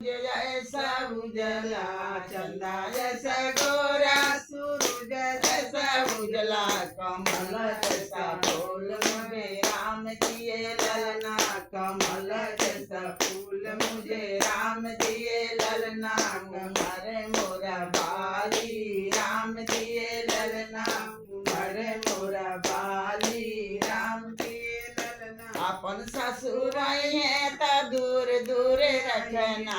जैसा उजला, चंदा जैसा गोरा, सूरज जैसा उजला, कमल जैसा फूल मुझे राम दिए ललना, कमल जैसा फूल मुझे राम दिए ललना, हमारे मोरा बाली राम दिए ललना, हमारे मोरा बाली राम दिए ललना। अपन ससुर है त दूर दूर रखना,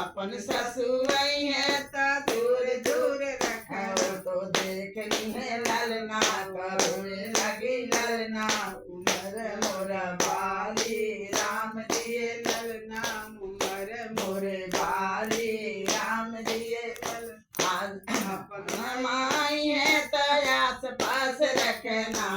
अपन ससुर है त दूर दूर रखना, तो देख ली है ललना, करोड़े लगी ललना, उमर मोरा बाली राम दिए ललना, उमर मोरे बाली राम दिए ललना। अपन माई है त आस पास रखना,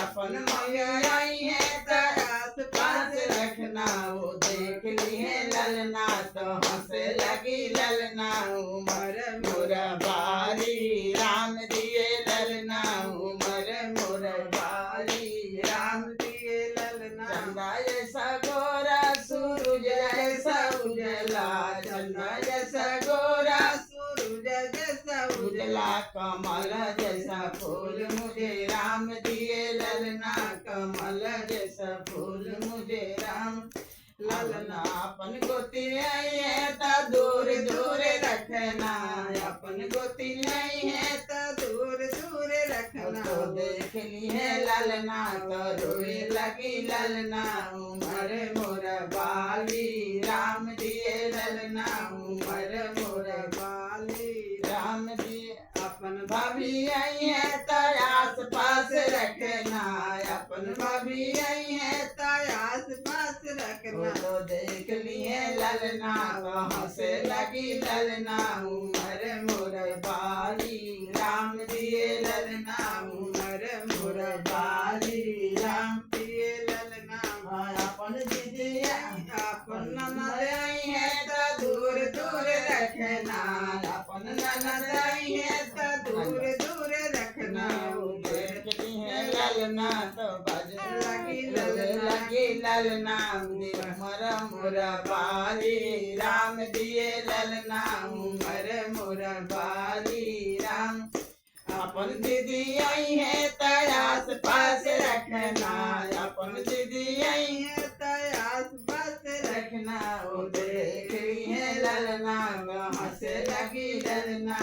अपन माई है त आस पास रखना, वो देख ली है ललना तो हंसे लगी ललना, उमर मोरा बारी राम दिए ललना, उमर मोरा बारी राम दिए ललना। चंदा जैसा गोरा, सूरज जैसा उजला, चंदा जैसा गोरा, सूरज जैसा उजला, कमल जैसा फूल मुझे राम दिए ललना, कमल जैसा फूल मुझे राम ललना। अपन गोती नहीं है तो दूर दूर रखना, अपन गोती नहीं है तो दूर दूर रखना, तो देख ली है ललना तो रोए लगी ललना, उमर मोरा बाली राम दिए ललना, उमर मोरा बाली राम दिए। अपन भाभी आई है तो आस पास रखना, अपन भाभी आई है तो आस पास रखना, तो देख लिए ललना कहाँ से लगी ललना, उमर मोर बाली राम दिए ललना, उमर मोर बाली राम दिए ललना। अपन दीदी अपन ननद आई है तो दूर दूर रखना, अपन ननद आई है तो दूर दूर रखना, देखती है ललना तो बज लगी ललना, उमर मोरा बाली राम दिए ललना, उमर मोरा बाली राम। अपन दीदी आई है तो आस पास रखना, अपन दीदी आई है तो आस पास रखना, वो देख ली है ललना कहाँ से लगी ललना,